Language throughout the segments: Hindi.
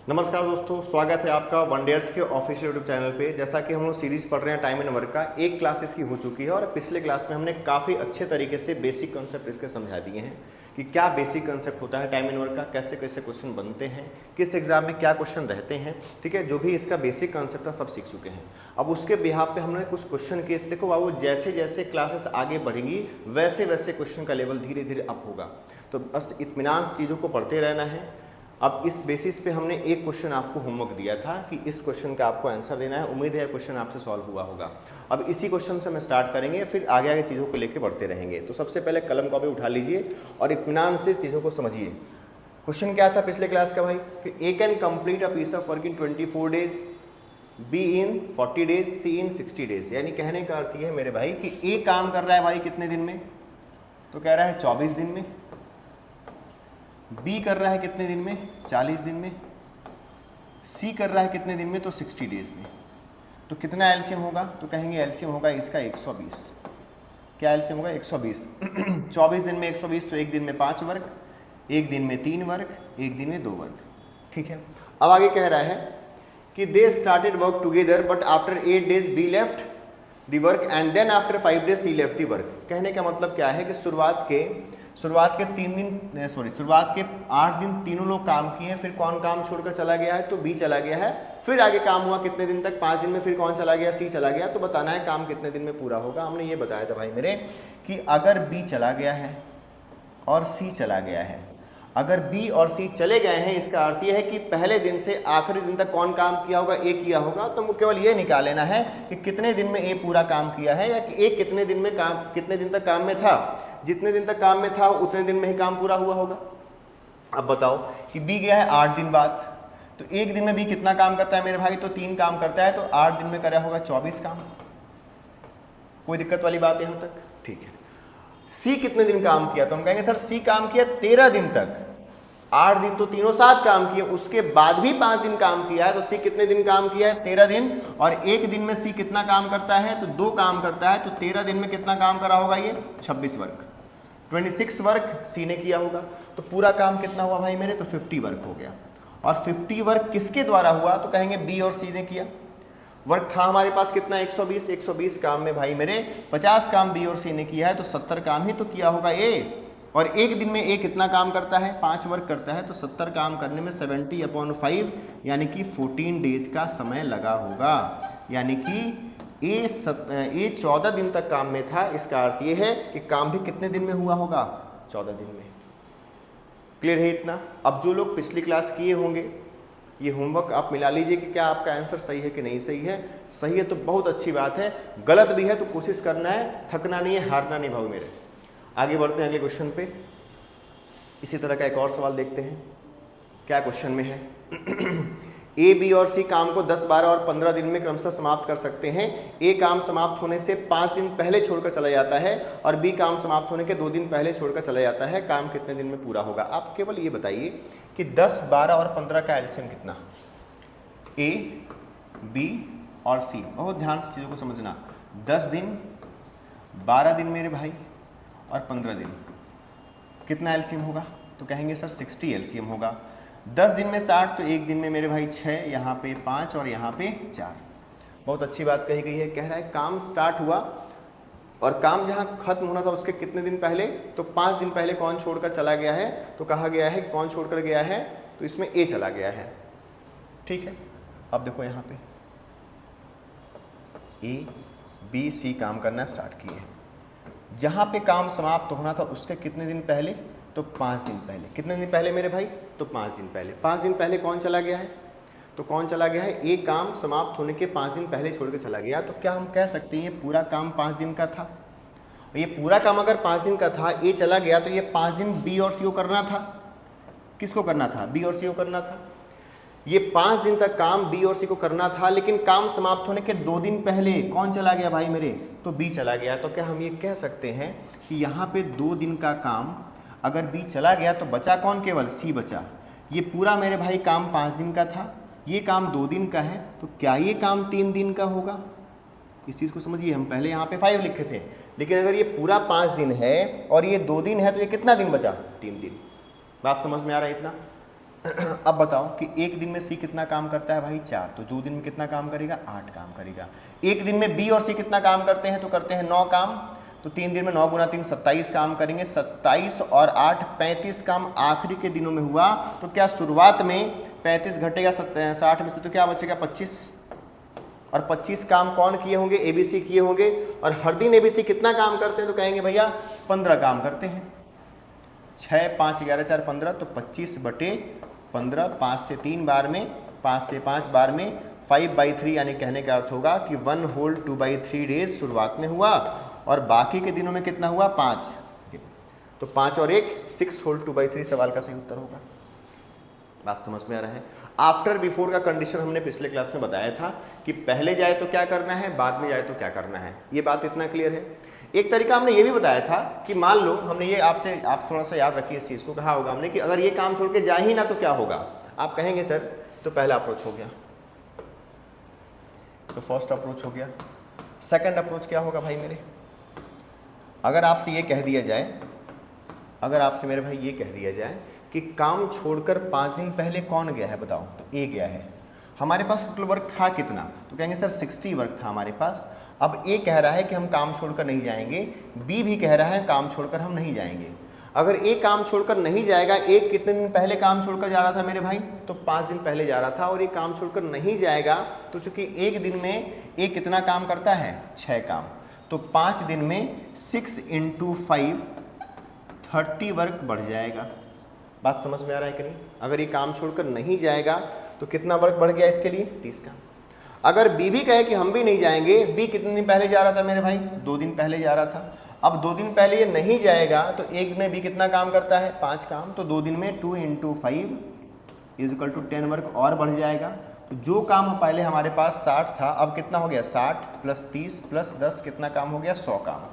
नमस्कार दोस्तों, स्वागत है आपका वनडेयर्स के ऑफिशियल यूट्यूब चैनल पे। जैसा कि हम लोग सीरीज पढ़ रहे हैं टाइम एंड वर्क का, एक क्लास इसकी हो चुकी है और पिछले क्लास में हमने काफ़ी अच्छे तरीके से बेसिक कॉन्सेप्ट इसके समझा दिए हैं कि क्या बेसिक कॉन्सेप्ट होता है टाइम एंड वर्क का, कैसे कैसे क्वेश्चन बनते हैं, किस एग्जाम में क्या क्वेश्चन रहते हैं। ठीक है, जो भी इसका बेसिक कॉन्सेप्ट था सब सीख चुके हैं। अब उसके बिहाफ पे हमने कुछ क्वेश्चन किए। देखो बाबू, जैसे जैसे क्लासेस आगे बढ़ेंगी वैसे वैसे क्वेश्चन का लेवल धीरे धीरे अप होगा, तो बस इत्मीनान से चीज़ों को पढ़ते रहना है। अब इस बेसिस पे हमने एक क्वेश्चन आपको होमवर्क दिया था कि इस क्वेश्चन का आपको आंसर देना है। उम्मीद है क्वेश्चन आपसे सॉल्व हुआ होगा। अब इसी क्वेश्चन से हम स्टार्ट करेंगे, फिर आगे आगे चीज़ों को लेकर बढ़ते रहेंगे। तो सबसे पहले कलम कॉपी उठा लीजिए और इत्मीनान से चीज़ों को समझिए। क्वेश्चन क्या था पिछले क्लास का भाई कि A can complete a piece of work in 24 days, B in 40 days, C in 60 days. यानी कहने का अर्थ ये है मेरे भाई कि ए काम कर रहा है भाई कितने दिन में, तो कह रहा है 24 दिन में। बी कर रहा है कितने दिन में, 40 दिन में। सी कर रहा है कितने दिन में, तो 60 डेज में। तो कितना एलसीएम होगा, तो कहेंगे एलसीएम होगा इसका 120। क्या एलसीएम होगा, 120। 24 दिन में 120, तो एक दिन में 5 वर्क, एक दिन में 3 वर्क, एक दिन में 2 वर्क। ठीक है, अब आगे कह रहा है कि they started work together but after 8 days B left the work and then after 5 days C left the work. कहने का मतलब क्या है कि शुरुआत के 8 दिन तीनों लोग काम किए हैं, फिर कौन काम छोड़कर चला गया है, तो बी चला गया है। फिर आगे काम हुआ कितने दिन तक, 5 दिन में। फिर कौन चला गया, सी चला गया। तो बताना है काम कितने दिन में पूरा होगा। हमने ये बताया था भाई मेरे कि अगर बी चला गया है और सी चला गया है, अगर बी और सी चले गए हैं, इसका अर्थ यह है कि पहले दिन से आखिरी दिन तक कौन काम किया होगा, ए किया होगा। तो केवल ये निकाल लेना है कि कितने दिन में ए पूरा काम किया है, या कि ए कितने दिन तक काम में था। जितने दिन तक काम में था उतने दिन में ही काम पूरा हुआ होगा। अब बताओ कि बी गया है 8 दिन बाद, तो एक दिन में बी कितना काम करता है मेरे भाई, तो 3 काम करता है। तो 8 दिन में करा होगा 24 काम। कोई दिक्कत वाली बात है यहाँ तक? ठीक है। सी कितने दिन काम किया, तो हम कहेंगे सर सी काम किया 13 दिन तक। 8 दिन तो तीनों साथ काम किए, उसके बाद भी 5 दिन काम किया है। तो सी कितने दिन काम किया है, 13 दिन। और एक दिन में सी कितना काम करता है, तो 2 काम करता है। तो 13 दिन में कितना काम करा होगा, ये 26 वर्क, 26 वर्क सी ने किया होगा। तो पूरा काम कितना हुआ भाई मेरे, तो 50 वर्क हो गया। और 50 वर्क किसके द्वारा हुआ, तो कहेंगे बी और सी ने किया। वर्क था हमारे पास कितना, 120 काम में भाई मेरे 50 काम बी और सी ने किया है, तो 70 काम ही तो किया होगा ए। और एक दिन में ए कितना काम करता है, 5 वर्क करता है। तो 70 काम करने में 70/5 यानी कि 14 डेज का समय लगा होगा। यानी कि ए 14 दिन तक काम में था। इसका अर्थ ये है कि काम भी कितने दिन में हुआ होगा, 14 दिन में। क्लियर है इतना? अब जो लोग पिछली क्लास किए होंगे, ये होमवर्क आप मिला लीजिए कि क्या आपका आंसर सही है कि नहीं सही है। सही है तो बहुत अच्छी बात है, गलत भी है तो कोशिश करना है, थकना नहीं है, हारना नहीं भाव मेरे। आगे बढ़ते हैं अगले क्वेश्चन पे। इसी तरह का एक और सवाल देखते हैं क्या क्वेश्चन में है। ए, बी और सी काम को 10, 12 और 15 दिन में क्रमशः समाप्त कर सकते हैं। ए काम समाप्त होने से 5 दिन पहले छोड़कर चला जाता है और बी काम समाप्त होने के 2 दिन पहले छोड़कर चला जाता है। काम कितने दिन में पूरा होगा? आप केवल ये बताइए कि 10, 12 और 15 का एलसीएम कितना, ए, बी और सी। बहुत ध्यान से चीज़ों को समझना। 10 दिन, 12 दिन मेरे भाई और 15 दिन, कितना एलसीएम होगा? तो कहेंगे सर 60 एलसीएम होगा। 10 दिन में 60, तो एक दिन में मेरे भाई 6, यहाँ पे 5 और यहाँ पे 4। बहुत अच्छी बात कही गई है। कह रहा है काम स्टार्ट हुआ और काम जहाँ खत्म होना था उसके कितने दिन पहले, तो 5 दिन पहले कौन छोड़कर चला गया है, तो कहा गया है कौन छोड़कर गया है, तो इसमें ए चला गया है। ठीक है, अब देखो यहाँ पे ए, बी, सी काम करना स्टार्ट किए हैं। जहाँ पे काम समाप्त होना था उसके कितने दिन पहले, तो 5 दिन पहले। कितने दिन पहले मेरे भाई, तो 5 दिन पहले। 5 दिन पहले कौन चला गया है, तो कौन चला गया है, ए काम समाप्त होने के 5 दिन पहले छोड़ के चला गया। तो क्या हम कह सकते हैं ये पूरा काम 5 दिन का था? ये पूरा काम अगर 5 दिन का था, ए चला गया, तो ये 5 दिन बी और सी को करना था। किसको करना था, बी और सी को करना था। ये 5 दिन तक काम बी और सी को करना था, लेकिन काम समाप्त होने के 2 दिन पहले कौन चला गया भाई मेरे, तो बी चला गया। तो क्या हम ये कह सकते हैं कि यहाँ पे 2 दिन का काम अगर बी चला गया तो बचा कौन, केवल सी बचा। ये पूरा मेरे भाई काम 5 दिन का था, ये काम 2 दिन का है, तो क्या ये काम 3 दिन का होगा? इस चीज़ को समझिए। हम पहले यहाँ पे 5 लिखे थे, लेकिन अगर ये पूरा 5 दिन है और ये 2 दिन है, तो ये कितना दिन बचा, 3 दिन। बात समझ में आ रहा है इतना? अब बताओ कि एक दिन में सी कितना काम करता है भाई 4, तो 2 दिन में कितना काम करेगा 8 काम करेगा। एक दिन में बी और सी कितना काम करते हैं, तो करते हैं 9 काम, तो 3 दिन में 9 गुना 3 27 काम करेंगे, 27 और 8 35 काम आखिरी के दिनों में हुआ। तो क्या शुरुआत में 35 घटेगा 60 में से, तो क्या बचेगा 25, और 25 काम कौन किए होंगे, एबीसी किए होंगे। और हर दिन एबीसी कितना काम करते हैं, तो कहेंगे भैया 15 काम करते हैं। 6 5 11 4 15, तो 25/15, 5 से 3 बार में, 5 से 5 बार में, 5/3, यानी कहने का अर्थ होगा कि 1 होल 2/3 डेज शुरुआत में हुआ, और बाकी के दिनों में कितना हुआ 5, तो 5 और 1 6 होल 2/3 सवाल का सही उत्तर होगा। बात समझ में आ रहा है। आफ्टर बिफोर का कंडीशन हमने पिछले क्लास में बताया था कि पहले जाए तो क्या करना है, बाद में जाए तो क्या करना है, ये बात इतना क्लियर है। एक तरीका हमने ये भी बताया था कि मान लो हमने ये आपसे, आप थोड़ा सा याद रखिए इस चीज़ को, कहा होगा हमने कि अगर ये काम छोड़ के जा ही ना तो क्या होगा। आप कहेंगे सर तो पहला अप्रोच हो गया, तो फर्स्ट अप्रोच हो गया। सेकंड अप्रोच क्या होगा भाई मेरे, अगर आपसे ये कह दिया जाए, अगर आपसे मेरे भाई ये कह दिया जाए कि काम छोड़कर 5 दिन पहले कौन गया है, बताओ, तो ए गया है। हमारे पास टोटल वर्क था कितना, तो कहेंगे सर 60 वर्क था हमारे पास। अब ए कह रहा है कि हम काम छोड़कर नहीं जाएंगे, बी भी कह रहा है काम छोड़कर हम नहीं जाएंगे। अगर ए काम छोड़कर नहीं जाएगा, एक कितने दिन पहले काम छोड़कर जा रहा था मेरे भाई, तो 5 दिन पहले जा रहा था, और ये काम छोड़कर नहीं जाएगा, तो चूंकि एक दिन में ए कितना काम करता है 6 काम, तो 5 दिन में 6 × 5 30 वर्क बढ़ जाएगा। बात समझ में आ रहा है कि नहीं। अगर ये काम छोड़कर नहीं जाएगा तो कितना वर्क बढ़ गया इसके लिए 30 काम। अगर बी भी कहे कि हम भी नहीं जाएंगे, बी कितने दिन पहले जा रहा था मेरे भाई, 2 दिन पहले जा रहा था। अब 2 दिन पहले ये नहीं जाएगा, तो एक दिन में बी कितना काम करता है 5 काम, तो 2 दिन में 2 × 5 = 10 वर्क और बढ़ जाएगा। तो जो काम पहले हमारे पास 60 था, अब कितना हो गया 60 + 30 + 10 कितना काम हो गया 100 काम।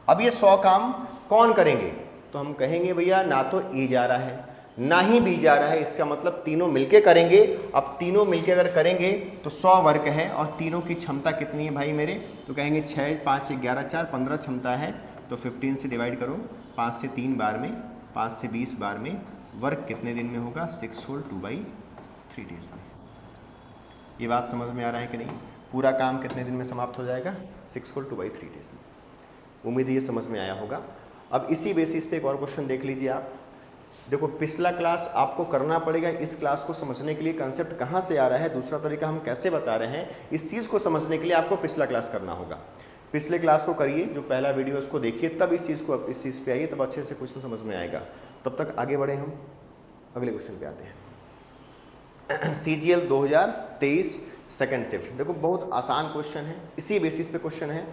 अब ये 100 काम कौन करेंगे, तो हम कहेंगे भैया ना तो ए जा रहा है ना ही बी जा रहा है, इसका मतलब तीनों मिलके करेंगे। अब तीनों मिलके अगर करेंगे तो 100 वर्क है, और तीनों की क्षमता कितनी है भाई मेरे, तो कहेंगे 6 5 11 4 15 क्षमता है, तो 15 से डिवाइड करो, 5 से 3 बार में, 5 से 20 बार में, वर्क कितने दिन में होगा 6 होल 2/3 डेज में। ये बात समझ में आ रहा है कि नहीं। पूरा काम कितने दिन में समाप्त हो जाएगा 6 होल 2/3 डेज में। उम्मीद है ये समझ में आया होगा। अब इसी बेसिस पे एक और क्वेश्चन देख लीजिए आप। देखो पिछला क्लास आपको करना पड़ेगा, इस क्लास को समझने के लिए कंसेप्ट कहाँ से आ रहा है, दूसरा तरीका हम कैसे बता रहे हैं, इस चीज़ को समझने के लिए आपको पिछला क्लास करना होगा। पिछले क्लास को करिए, जो पहला वीडियो उसको देखिए, तब इस चीज़ पे आइए, तब अच्छे से क्वेश्चन समझ में आएगा। तब तक आगे बढ़े, हम अगले क्वेश्चन पे आते हैं। CGL 2023 second shift. देखो बहुत आसान क्वेश्चन है, इसी बेसिस पे क्वेश्चन है।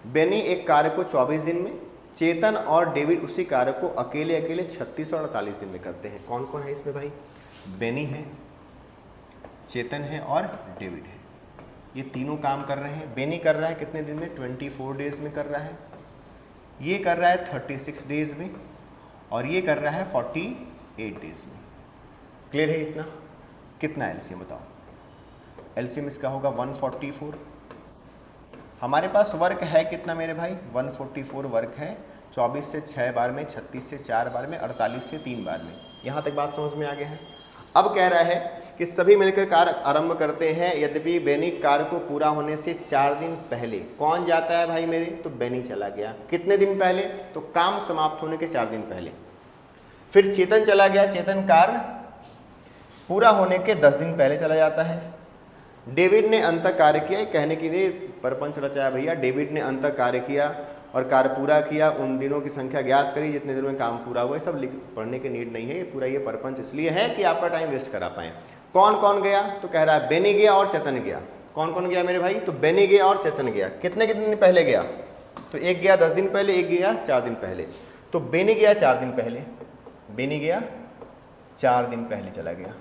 बेनी एक कार्य को 24 दिन में, चेतन और डेविड उसी कार्य को अकेले अकेले 36 और 48 दिन में करते हैं। कौन कौन है इसमें भाई, बेनी है, चेतन है और डेविड है। ये तीनों काम कर रहे हैं। बेनी कर रहा है कितने दिन में 24 डेज में कर रहा है, ये कर रहा है 36 डेज में, और ये कर रहा है 48 डेज में। क्लियर है इतना। कितना एलसीएम बताओ, एलसीएम इसका होगा 144। हमारे पास वर्क है कितना मेरे भाई 144 वर्क है, 24 से 6 बार में, 36 से 4 बार में, 48 से 3 बार में। यहाँ तक बात समझ में आ गया है। अब कह रहा है कि सभी मिलकर कार्य आरंभ करते हैं, यद्यपि बेनी कार्य को पूरा होने से 4 दिन पहले। कौन जाता है भाई मेरे, तो बेनी चला गया। कितने दिन पहले, तो काम समाप्त होने के 4 दिन पहले। फिर चेतन चला गया, चेतन कार्य पूरा होने के 10 दिन पहले चला जाता है। डेविड ने अंत कार्य किया, कहने के लिए परपंच रचाया भैया। डेविड ने अंत कार्य किया और कार्य पूरा किया, उन दिनों की संख्या ज्ञात करी जितने दिनों में काम पूरा हुआ। सब पढ़ने की नीड नहीं है, ये पूरा ये परपंच इसलिए है कि आपका टाइम वेस्ट करा पाएँ। कौन कौन गया, तो कह रहा है बेनी गया और चेतन गया। कौन कौन गया मेरे भाई, तो बेनी गया और चेतन गया। कितने कितने दिन पहले गया, तो एक गया 10 दिन पहले, एक गया 4 दिन पहले। तो बेनी गया 4 दिन पहले, बेनी गया 4 दिन पहले चला गया,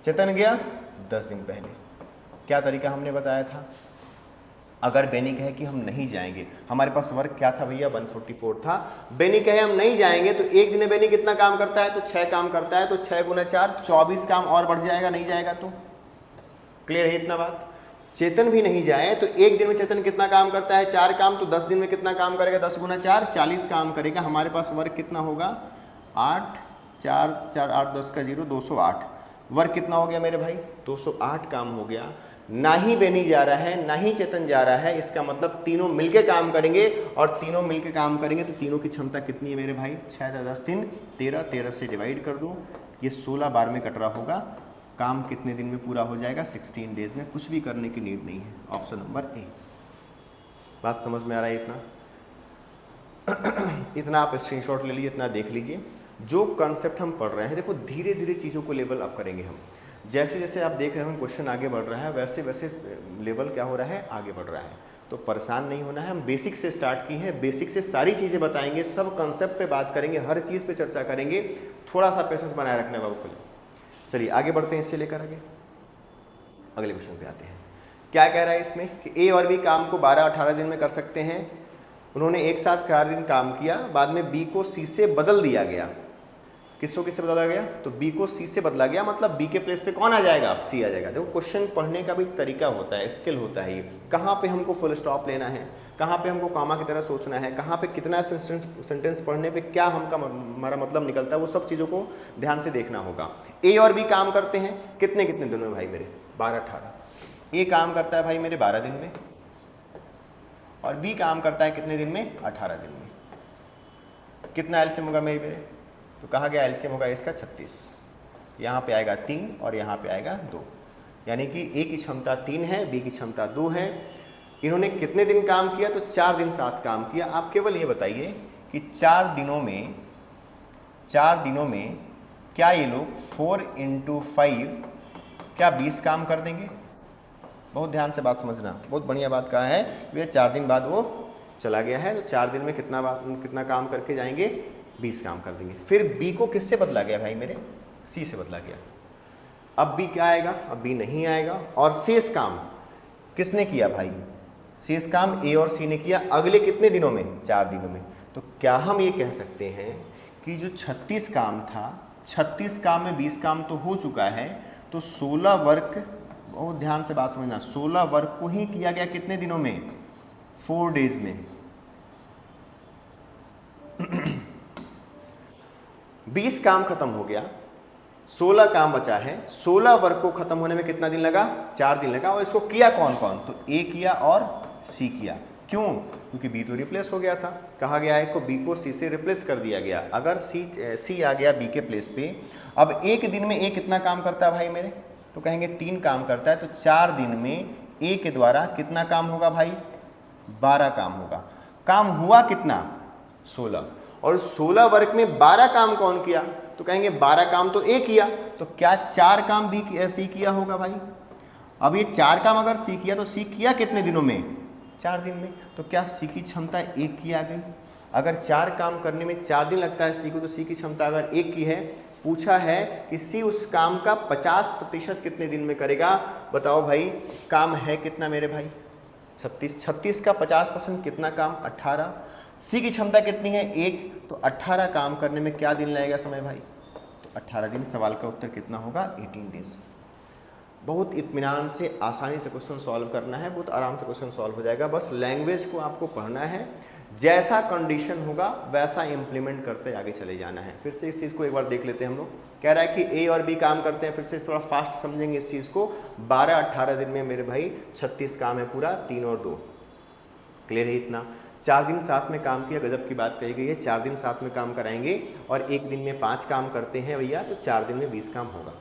चेतन गया 10 दिन पहले। क्या तरीका हमने बताया था, अगर बेनी कहे कि हम नहीं जाएंगे, हमारे पास वर्क क्या था भैया 144 था, बेनी कहे हम नहीं जाएंगे, तो एक दिन में बेनी कितना काम करता है, तो 6 काम करता है, तो 6 × 4 24 काम और बढ़ जाएगा, नहीं जाएगा तो। क्लियर है इतना बात। चेतन भी नहीं जाए तो एक दिन में चेतन कितना काम करता है 4 काम, तो 10 दिन में कितना काम करेगा 10 × 4 40 काम करेगा। हमारे पास वर्क कितना होगा 8 4 4 8 10 का 0 208। वर्क कितना हो गया मेरे भाई, 208 काम हो गया। ना ही बेनी जा रहा है ना ही चेतन जा रहा है, इसका मतलब तीनों मिलके काम करेंगे, और तीनों मिलके काम करेंगे तो तीनों की क्षमता कितनी है मेरे भाई, 6 10 3 13, 13 से डिवाइड कर दूँ, ये 16 बार में कट रहा होगा। काम कितने दिन में पूरा हो जाएगा, 16 डेज में। कुछ भी करने की नीड नहीं है। Option number A. बात समझ में आ रहा है इतना? इतना आप स्क्रीनशॉट ले लीजिए, इतना देख लीजिए। जो कॉन्सेप्ट हम पढ़ रहे हैं, देखो धीरे धीरे चीज़ों को लेवल अप करेंगे हम। जैसे जैसे आप देख रहे हैं क्वेश्चन आगे बढ़ रहा है, वैसे वैसे लेवल क्या हो रहा है, आगे बढ़ रहा है। तो परेशान नहीं होना है, हम बेसिक से स्टार्ट की है, बेसिक से सारी चीज़ें बताएंगे, सब कॉन्सेप्ट पे बात करेंगे, हर चीज़ पे चर्चा करेंगे। थोड़ा सा पेशेंस बनाए रखना बाबू को। चलिए आगे बढ़ते हैं, इससे लेकर आगे अगले क्वेश्चन पे आते हैं। क्या कह रहा है इसमें कि ए और बी काम को 12-18 दिन में कर सकते हैं। उन्होंने एक साथ 4 दिन काम किया, बाद में बी को सी से बदल दिया गया। किसको किससे बदला गया, तो बी को सी से बदला गया, मतलब बी के प्लेस पे कौन आ जाएगा, अब सी आ जाएगा। देखो क्वेश्चन पढ़ने का भी तरीका होता है, स्किल होता है ये, कहाँ पे हमको फुल स्टॉप लेना है, कहाँ पे हमको कामा की तरह सोचना है, कहाँ पे कितना सेंटेंस पढ़ने पे क्या हमारा मतलब निकलता है, वो सब चीज़ों को ध्यान से देखना होगा। ए और बी काम करते हैं कितने कितने दिनों में भाई मेरे, 12-18। ए काम करता है भाई मेरे 12 दिन में, और बी काम करता है कितने दिन में, 18 दिन में। कितना एलसीएम होगा मेरे, तो कहा गया एलसीएम होगा इसका 36। यहाँ पे आएगा 3 और यहाँ पे आएगा 2, यानी कि ए की क्षमता 3 है, बी की क्षमता 2 है। इन्होंने कितने दिन काम किया, तो 4 दिन साथ काम किया। आप केवल ये बताइए कि 4 दिनों में क्या ये लोग 4 × 5 क्या 20 काम कर देंगे। बहुत ध्यान से बात समझना, बहुत बढ़िया बात कहा है। भैया 4 दिन बाद वो चला गया है, तो 4 दिन में कितना काम करके जाएंगे, 20 काम कर देंगे। फिर बी को किससे बदला गया भाई मेरे, सी से बदला गया। अब बी क्या आएगा, अब बी नहीं आएगा। और शेष काम किसने किया भाई, शेष काम ए और सी ने किया। अगले कितने दिनों में, 4 दिनों में। तो क्या हम ये कह सकते हैं कि जो 36 काम था, 36 काम में 20 काम तो हो चुका है, तो 16 वर्क, बहुत ध्यान से बात समझना, 16 वर्क को ही किया गया कितने दिनों में, 4 डेज में। 20 काम खत्म हो गया, 16 काम बचा है। 16 वर्क को खत्म होने में कितना दिन लगा, 4 दिन लगा। और इसको किया कौन कौन, तो ए किया और सी किया। क्यों, क्योंकि बी तो रिप्लेस हो गया था। कहा गया है को बी को सी से रिप्लेस कर दिया गया। अगर सी आ गया बी के प्लेस पे, अब एक दिन में ए कितना काम करता है भाई मेरे, तो कहेंगे 3 काम करता है। तो 4 दिन में ए के द्वारा कितना काम होगा भाई, 12 काम होगा। काम हुआ कितना, 16। और 16 वर्क में 12 काम कौन किया, तो कहेंगे 12 काम तो ए किया। तो क्या 4 काम बी सी किया होगा भाई। अब ये 4 काम अगर सी किया, तो सी किया कितने दिनों में, 4 दिन में। तो क्या सी की क्षमता 1 की आ गई। अगर 4 काम करने में 4 दिन लगता है सी को, तो सी की क्षमता अगर 1 की है, पूछा है कि सी उस काम का 50% कितने दिन में करेगा। बताओ भाई, काम है कितना मेरे भाई, 36। 36 का 50% कितना काम, 18। सी की क्षमता कितनी है, 1। तो 18 काम करने में क्या दिन लगेगा समय भाई, तो 18 दिन। सवाल का उत्तर कितना होगा, 18 डेज। बहुत इत्मीनान से, आसानी से क्वेश्चन सॉल्व करना है, बहुत आराम से क्वेश्चन सॉल्व हो जाएगा। बस लैंग्वेज को आपको पढ़ना है, जैसा कंडीशन होगा वैसा इम्प्लीमेंट करते आगे चले जाना है। फिर से इस चीज़ को एक बार देख लेते हैं हम लोग। कह रहा है कि ए और बी काम करते हैं, फिर से थोड़ा फास्ट समझेंगे इस चीज़ को। 12-18 दिन में मेरे भाई 36 काम है पूरा, 3 और 2। क्लियर है इतना। 4 दिन साथ में काम किया, गजब की बात कही गई है। 4 दिन साथ में काम कराएंगे और एक दिन में 5 काम करते हैं भैया, तो 4 दिन में 20 काम होगा।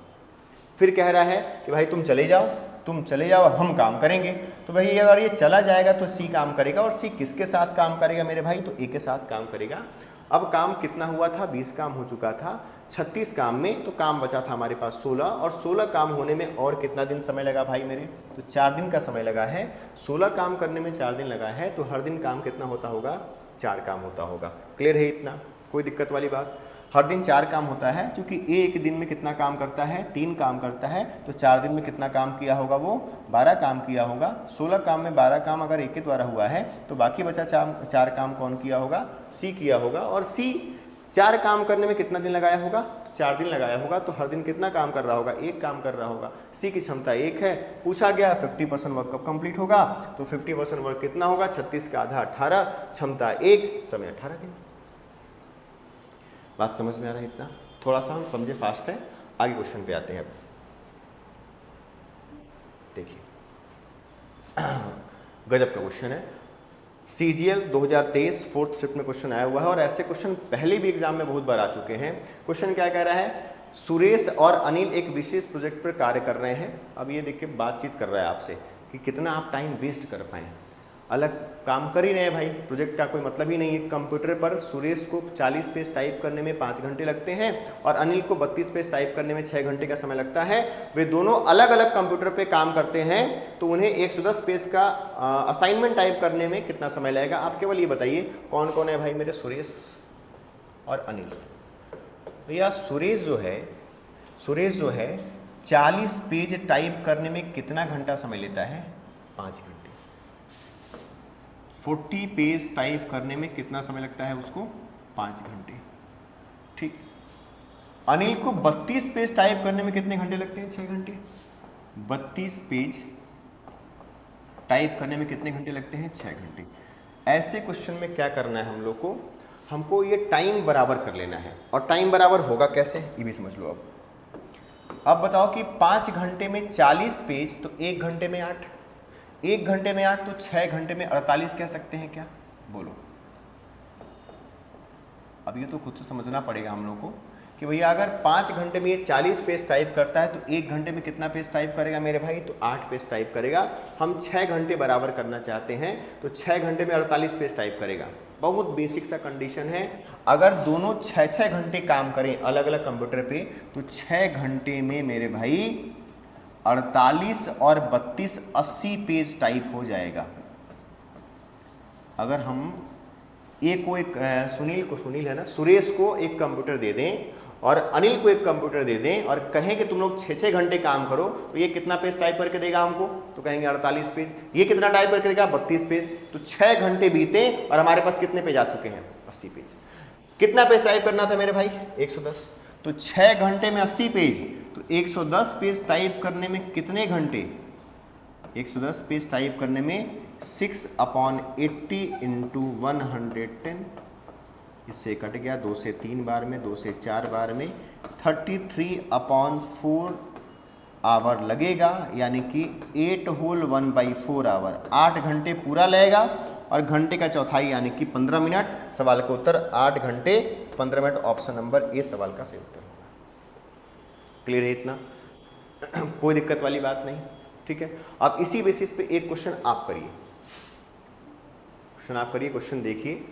फिर कह रहा है कि भाई तुम चले जाओ हम काम करेंगे। तो भाई अगर ये चला जाएगा तो सी काम करेगा, और सी किसके साथ काम करेगा मेरे भाई, तो ए के साथ काम करेगा। अब काम कितना हुआ था, 20 काम हो चुका था 36 काम में, तो काम बचा था हमारे पास 16। और 16 काम होने में और कितना दिन समय लगा भाई मेरे, तो 4 दिन का समय लगा है। 16 काम करने में 4 दिन लगा है, तो हर दिन काम कितना होता होगा, 4 काम होता होगा। क्लियर है इतना, कोई दिक्कत वाली बात। हर दिन 4 काम होता है, क्योंकि ए एक दिन में कितना काम करता है, 3 काम करता है। तो 4 दिन में कितना काम किया होगा, वो 12 काम किया होगा। 16 काम में 12 काम अगर ए के द्वारा हुआ है, तो बाकी बचा 4 काम कौन किया होगा, सी किया होगा। और सी 4 काम करने में कितना दिन लगाया होगा, तो 4 दिन लगाया होगा। तो हर दिन कितना काम कर रहा होगा, 1 काम कर रहा होगा। सी की क्षमता 1 है। पूछा गया 50% वर्क कब कंप्लीट होगा, तो 50% वर्क कितना होगा, 36 का आधा 18, क्षमता 1, समय 18 दिन। बात समझ में आ रहा है इतना, थोड़ा सा हम समझे फास्ट है। आगे क्वेश्चन पे आते हैं। देखिए गजब का क्वेश्चन है, CGL 2023 फोर्थ शिफ्ट में क्वेश्चन आया हुआ है और ऐसे क्वेश्चन पहले भी एग्जाम में बहुत बार आ चुके हैं। क्वेश्चन क्या कह रहा है, सुरेश और अनिल एक विशेष प्रोजेक्ट पर कार्य कर रहे हैं। अब ये देखिए बातचीत कर रहा है आपसे कि कितना आप टाइम वेस्ट कर पाएँ, अलग काम कर ही रहे हैं भाई, प्रोजेक्ट का कोई मतलब ही नहीं है। कंप्यूटर पर सुरेश को 40 पेज टाइप करने में 5 घंटे लगते हैं और अनिल को 32 पेज टाइप करने में 6 घंटे का समय लगता है। वे दोनों अलग अलग कंप्यूटर पे काम करते हैं, तो उन्हें 110 पेज का असाइनमेंट टाइप करने में कितना समय लगेगा। आप केवल ये बताइए कौन कौन है भाई मेरे, सुरेश और अनिल। भैया सुरेश जो है 40 पेज टाइप करने में कितना घंटा समय लेता है, 5 घंटे। 40 पेज टाइप करने में कितना समय लगता है उसको, 5 घंटे। ठीक, अनिल को 32 पेज टाइप करने में कितने घंटे लगते हैं, 6 घंटे। 32 पेज टाइप करने में कितने घंटे लगते हैं, 6 घंटे। ऐसे क्वेश्चन में क्या करना है हम लोग को, हमको ये टाइम बराबर कर लेना है। और टाइम बराबर होगा कैसे, ये भी समझ लो। अब बताओ कि 5 घंटे में 40 पेज, तो 1 घंटे में 8, 1 घंटे में 8, तो 6 घंटे में 48 कह सकते हैं क्या, बोलो। अब ये तो खुद से समझना पड़ेगा हम लोग को कि भैया अगर 5 घंटे में ये 40 पेज टाइप करता है तो 1 घंटे में कितना पेज टाइप करेगा मेरे भाई, तो 8 पेज टाइप करेगा। हम 6 घंटे बराबर करना चाहते हैं तो 6 घंटे में 48 पेज टाइप करेगा। बहुत बेसिक सा कंडीशन है। अगर दोनों 6-6 घंटे काम करें अलग अलग कंप्यूटर पे तो 6 घंटे में मेरे भाई 48 और 32 80 पेज टाइप हो जाएगा। अगर हम सुनील है ना, सुरेश को एक कंप्यूटर दे दें और अनिल को एक कंप्यूटर दे दें और कहें कि तुम लोग 6-6 घंटे काम करो, तो ये कितना पेज टाइप करके देगा हमको, तो कहेंगे 48 पेज। ये कितना टाइप करके देगा, 32 पेज। तो 6 घंटे बीते और हमारे पास कितने पेज आ चुके हैं, 80 पेज। कितना पेज टाइप करना था मेरे भाई, 110। तो 6 घंटे में 80 पेज, तो 110 पेज टाइप करने में कितने घंटे, 110 पेज टाइप करने में 6/80 इंटू 110, इससे कट गया 2 से 3 बार में, 2 से 4 बार में, 33/4 आवर लगेगा, यानी कि 8 होल 1/4 आवर, 8 घंटे पूरा लगेगा और घंटे का चौथाई यानी कि 15 मिनट। सवाल का उत्तर 8 घंटे 15 मिनट, ऑप्शन नंबर ए सवाल का सही उत्तर होगा। क्लियर है इतना, कोई दिक्कत वाली बात नहीं, ठीक है। अब इसी बेसिस पे एक क्वेश्चन आप करिए, क्वेश्चन देखिए,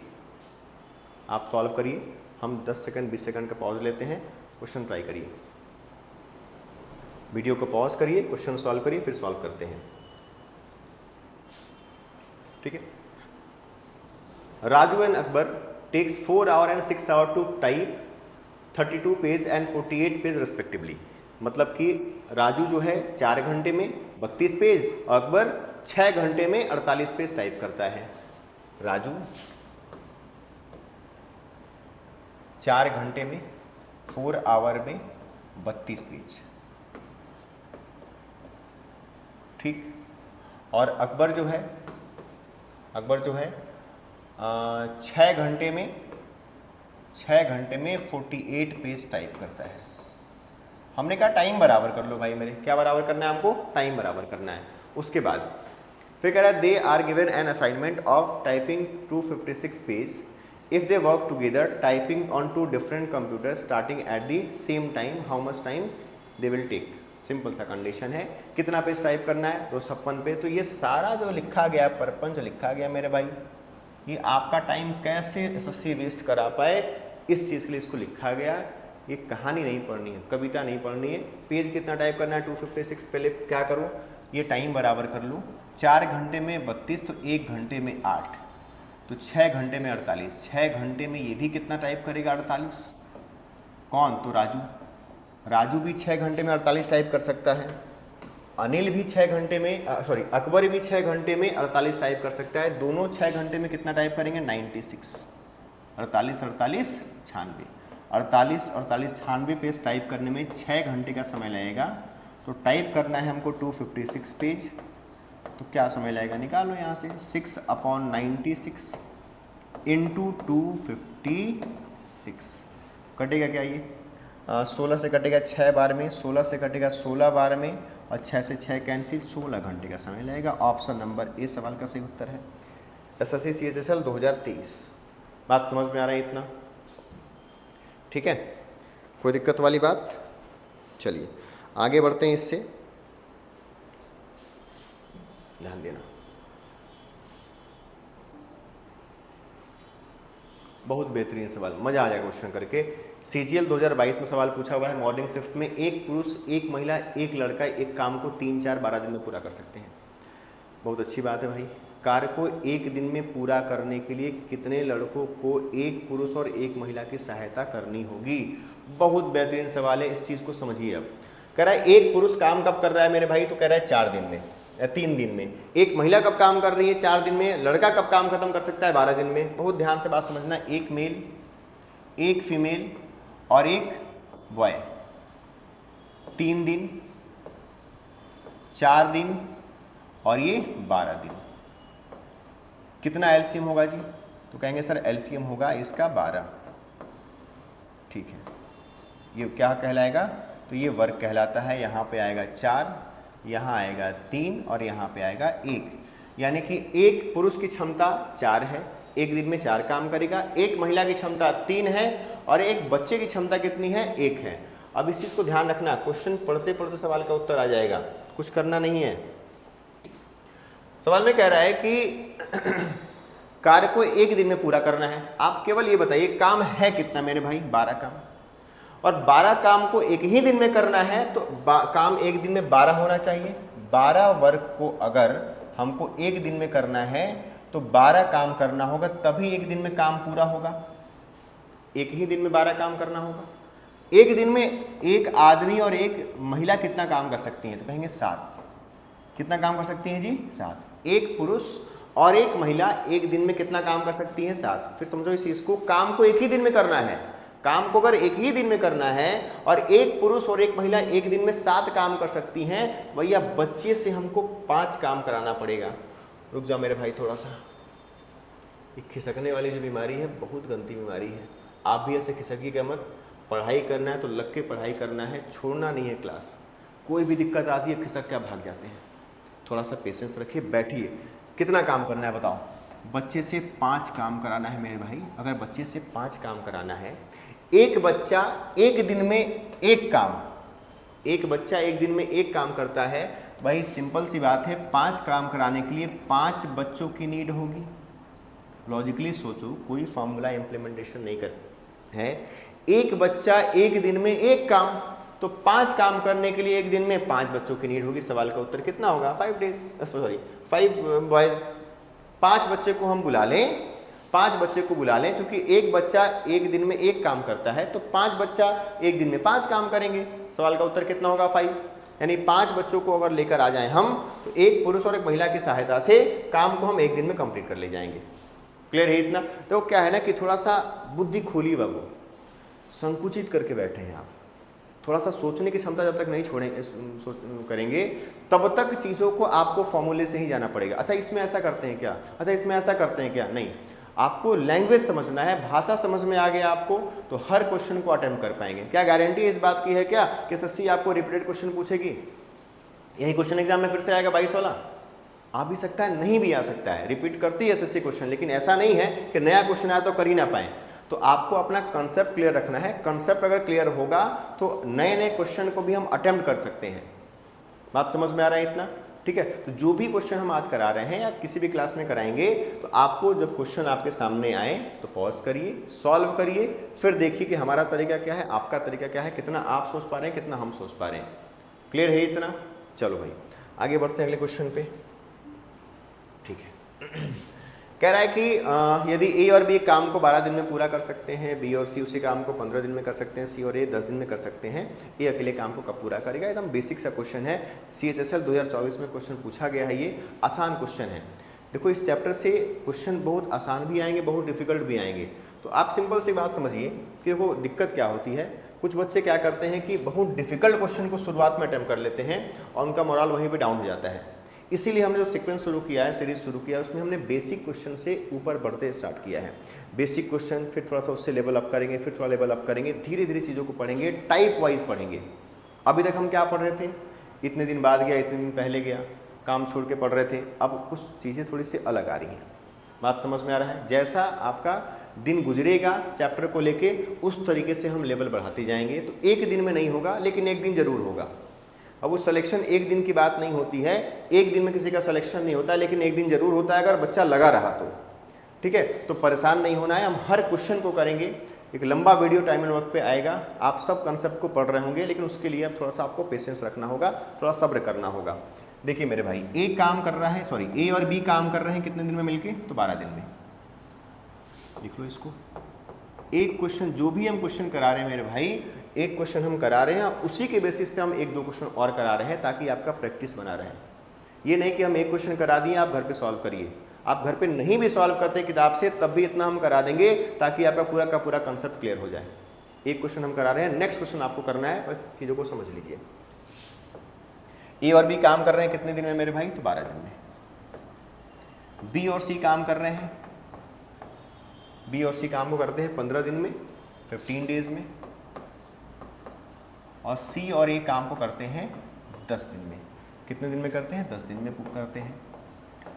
आप सॉल्व करिए। हम 10 सेकंड 20 सेकंड का पॉज लेते हैं, क्वेश्चन ट्राई करिए, वीडियो को पॉज करिए, क्वेश्चन सॉल्व करिए, फिर सॉल्व करते हैं, ठीक है। Raju and Akbar takes 4 hours and 6 hours to type 32 page and 48 page respectively. मतलब कि राजू जो है 4 घंटे में 32 पेज और अकबर 6 घंटे में 48 पेज टाइप करता है। राजू 4 घंटे में 4 hours में 32 पेज, ठीक। और अकबर जो है 6 घंटे में 48 पेज टाइप करता है। हमने कहा टाइम बराबर कर लो भाई मेरे, क्या बराबर करना है हमको, टाइम बराबर करना है। उसके बाद फिर कह रहा है they are given an assignment of typing 256 page if they work together typing on 2 different computer starting at the same time, how much time they will take. Simple सा कंडीशन है, कितना पेज टाइप करना है, 256 पे। तो ये सारा जो लिखा गया, प्रपंच लिखा गया मेरे भाई, ये आपका टाइम कैसे एसएससी वेस्ट करा पाए, इस चीज़ के लिए इसको लिखा गया। ये कहानी नहीं पढ़नी है, कविता नहीं पढ़नी है। पेज कितना टाइप करना है, 256। पहले क्या करो, ये टाइम बराबर कर लो। 4 घंटे में 32, तो 1 घंटे में 8, तो 6 घंटे में 48। 6 घंटे में ये भी कितना टाइप करेगा, 48। कौन, तो राजू भी 6 घंटे में 48 टाइप कर सकता है। अनिल भी 6 घंटे में अकबर भी 6 घंटे में 48 टाइप कर सकता है। दोनों 6 घंटे में कितना टाइप करेंगे, 96। 48 48 96, 48 48 96 पेज टाइप करने में 6 घंटे का समय लगेगा। तो टाइप करना है हमको 256 पेज, तो क्या समय लगेगा, निकालो यहाँ से। 6/96 इंटू 256, कटेगा क्या ये, 16 से कटेगा 6 बार में, 16 से कटेगा 16 बार में, और 6 से 6 कैंसिल, 16 घंटे का समय लगेगा। ऑप्शन नंबर ए सवाल का सही उत्तर है। SSC CHSL 2023। बात समझ में आ रहा है इतना? ठीक है, कोई दिक्कत वाली बात? चलिए आगे बढ़ते हैं, इससे ध्यान देना। बहुत बेहतरीन सवाल, मजा आ जाएगा क्वेश्चन करके। CGL 2022 में सवाल पूछा हुआ है, मॉर्निंग शिफ्ट में एक पुरुष, एक महिला, एक लड़का एक काम को 3, 4, 12 दिन में पूरा कर सकते हैं। बहुत अच्छी बात है भाई। कार्य को एक दिन में पूरा करने के लिए कितने लड़कों को एक पुरुष और एक महिला की सहायता करनी होगी? बहुत बेहतरीन सवाल है, इस चीज़ को समझिए। अब कह रहा है एक पुरुष काम कब कर रहा है मेरे भाई, तो कह रहा है 4 दिन में या 3 दिन में। एक महिला कब काम कर रही है? 4 दिन में। लड़का कब काम खत्म कर सकता है? 12 दिन में। बहुत ध्यान से बात समझना, एक मेल, एक फीमेल और एक बॉय, 3 दिन, 4 दिन और ये 12 दिन। कितना एलसीएम होगा जी? तो कहेंगे सर एलसीएम होगा इसका 12। ठीक है, ये क्या कहलाएगा? तो ये वर्क कहलाता है। यहाँ पे आएगा 4, यहाँ आएगा 3 और यहाँ पे आएगा 1। यानी कि एक पुरुष की क्षमता 4 है, एक दिन में 4 काम करेगा। एक महिला की क्षमता 3 है और एक बच्चे की क्षमता कितनी है? 1 है। अब इस चीज़ को ध्यान रखना, क्वेश्चन पढ़ते पढ़ते सवाल का उत्तर आ जाएगा, कुछ करना नहीं है। सवाल में कह रहा है कि कार्य को एक दिन में पूरा करना है। आप केवल ये बताइए काम है कितना मेरे भाई? 12 काम। और 12 काम को एक ही दिन में करना है तो काम एक दिन में 12 होना चाहिए। 12 वर्क को अगर हमको एक दिन में करना है तो 12 काम करना होगा, तभी एक दिन में काम पूरा होगा। एक ही दिन में 12 काम करना होगा। एक दिन में एक आदमी और एक महिला कितना काम कर सकती हैं? तो कहेंगे 7। कितना काम कर सकती हैं जी? 7। एक पुरुष और एक महिला एक दिन में कितना काम कर सकती हैं? 7। फिर समझो इस चीज को, काम को एक ही दिन में करना है। काम को अगर एक ही दिन में करना है और एक पुरुष और एक महिला एक दिन में 7 काम कर सकती हैं, भैया बच्चे से हमको 5 काम कराना पड़ेगा। रुक जाओ मेरे भाई थोड़ा सा, ये खिसकने वाली जो बीमारी है बहुत गंदी बीमारी है। आप भी ऐसे खिसकिएगा मत। पढ़ाई करना है तो लग के पढ़ाई करना है, छोड़ना नहीं है क्लास। कोई भी दिक्कत आती है खिसक के आप भाग जाते हैं। थोड़ा सा पेशेंस रखिए, बैठिए। कितना काम करना है बताओ? बच्चे से 5 काम कराना है मेरे भाई। अगर बच्चे से 5 काम कराना है, एक बच्चा एक दिन में एक काम, एक बच्चा एक दिन में एक काम करता है भाई, सिंपल सी बात है। 5 काम कराने के लिए 5 बच्चों की नीड होगी। लॉजिकली सोचो, कोई फॉर्मूला इम्प्लीमेंटेशन नहीं कर है। एक बच्चा एक दिन में एक काम, तो 5 काम करने के लिए एक दिन में 5 बच्चों की नीड होगी। सवाल का उत्तर कितना होगा? 5 बॉयज। 5 बच्चे को हम बुला लें, 5 बच्चे को बुला लें, क्योंकि एक बच्चा एक दिन में एक काम करता है तो 5 बच्चा एक दिन में 5 काम करेंगे। सवाल का उत्तर कितना होगा? 5। यानी 5 बच्चों को अगर लेकर आ जाएं हम, तो एक पुरुष और एक महिला की सहायता से काम को हम एक दिन में कंप्लीट कर ले जाएंगे। क्लियर है इतना? तो क्या है ना कि थोड़ा सा बुद्धि खोलिए बाबू, संकुचित करके बैठे हैं आप। थोड़ा सा सोचने की क्षमता जब तक नहीं करेंगे तब तक चीज़ों को आपको फॉर्मूले से ही जाना पड़ेगा। अच्छा इसमें ऐसा करते हैं क्या? अच्छा इसमें ऐसा करते हैं क्या? नहीं, आपको लैंग्वेज समझना है, भाषा समझ में आ गया आपको तो हर क्वेश्चन को अटेम्प्ट कर पाएंगे। क्या गारंटी इस बात की है क्या कि एसएससी आपको रिपीटेड क्वेश्चन पूछेगी? यही क्वेश्चन एग्जाम में फिर से आएगा 22 वाला? आ भी सकता है, नहीं भी आ सकता है। रिपीट करती है एसएससी क्वेश्चन, लेकिन ऐसा नहीं है कि नया क्वेश्चन आया तो कर ही ना पाए। तो आपको अपना कंसेप्ट क्लियर रखना है। कंसेप्ट अगर क्लियर होगा तो नए नए क्वेश्चन को भी हम अटेम्प्ट कर सकते हैं। बात समझ में आ रहा है इतना? ठीक है, तो जो भी क्वेश्चन हम आज करा रहे हैं या किसी भी क्लास में कराएंगे, तो आपको जब क्वेश्चन आपके सामने आए तो पॉज करिए, सॉल्व करिए, फिर देखिए कि हमारा तरीका क्या है, आपका तरीका क्या है, कितना आप सोच पा रहे हैं, कितना हम सोच पा रहे हैं। क्लियर है इतना? चलो भाई आगे बढ़ते हैं अगले क्वेश्चन पे। ठीक है, कह रहा है कि यदि ए और बी काम को 12 दिन में पूरा कर सकते हैं, बी और सी उसी काम को 15 दिन में कर सकते हैं, सी और ए 10 दिन में कर सकते हैं, ए अकेले काम को कब पूरा करेगा? एकदम बेसिक सा क्वेश्चन है। CHSL 2024 में क्वेश्चन पूछा गया है, ये आसान क्वेश्चन है। देखो इस चैप्टर से क्वेश्चन बहुत आसान भी आएंगे, बहुत डिफिकल्ट भी आएंगे। तो आप सिंपल सी बात समझिए कि वो दिक्कत क्या होती है। कुछ बच्चे क्या करते हैं कि बहुत डिफिकल्ट क्वेश्चन को शुरुआत में अटेम्प्ट कर लेते हैं और उनका मोरल वहीं पर डाउन हो जाता है। इसीलिए हमने जो सीक्वेंस शुरू किया है, सीरीज शुरू किया है, उसमें हमने बेसिक क्वेश्चन से ऊपर बढ़ते स्टार्ट किया है। बेसिक क्वेश्चन, फिर थोड़ा सा उससे लेवल अप करेंगे, फिर थोड़ा लेवल अप करेंगे, धीरे धीरे चीज़ों को पढ़ेंगे, टाइप वाइज पढ़ेंगे। अभी तक हम क्या पढ़ रहे थे, इतने दिन बाद गया, इतने दिन पहले गया, काम छोड़ के पढ़ रहे थे। अब कुछ चीज़ें थोड़ी सी अलग आ रही हैं। बात समझ में आ रहा है? जैसा आपका दिन गुजरेगा चैप्टर को लेके, उस तरीके से हम लेवल बढ़ाते जाएंगे। तो एक दिन में नहीं होगा, लेकिन एक दिन जरूर होगा। अब वो सिलेक्शन एक दिन की बात नहीं होती है, एक दिन में किसी का सिलेक्शन नहीं होता, लेकिन एक दिन जरूर होता है अगर बच्चा लगा रहा तो। ठीक है, तो परेशान नहीं होना है, हम हर क्वेश्चन को करेंगे। एक लंबा वीडियो टाइम एंड वर्क पे आएगा, आप सब कंसेप्ट को पढ़ रहे होंगे, लेकिन उसके लिए अब थोड़ा सा आपको पेशेंस रखना होगा, थोड़ा सब्र करना होगा। देखिए मेरे भाई, ए काम कर रहा है, सॉरी ए और बी काम कर रहे हैं कितने दिन में मिलके, तो 12 दिन में। लिख लो इसको। एक क्वेश्चन, जो भी हम क्वेश्चन करा रहे हैं मेरे भाई, एक क्वेश्चन हम करा रहे हैं, उसी के बेसिस पे हम एक दो क्वेश्चन और करा रहे हैं, ताकि आपका प्रैक्टिस बना रहे। ये नहीं कि हम एक क्वेश्चन करा दिए आप घर पे सॉल्व करिए। आप घर पे नहीं भी सॉल्व करते किताब से, तब भी इतना हम करा देंगे ताकि आपका पूरा का पूरा कंसेप्ट क्लियर हो जाए। एक क्वेश्चन हम करा रहे हैं, नेक्स्ट क्वेश्चन आपको करना है, बस चीज़ों को समझ लीजिए। ए और बी काम कर रहे हैं कितने दिन में मेरे भाई, तो 12 दिन में। बी और सी काम कर रहे हैं, बी और सी काम को करते हैं 15 दिन में, 15 डेज में। और सी और ए काम को करते हैं 10 दिन में। कितने दिन में करते हैं, 10 दिन में करते हैं।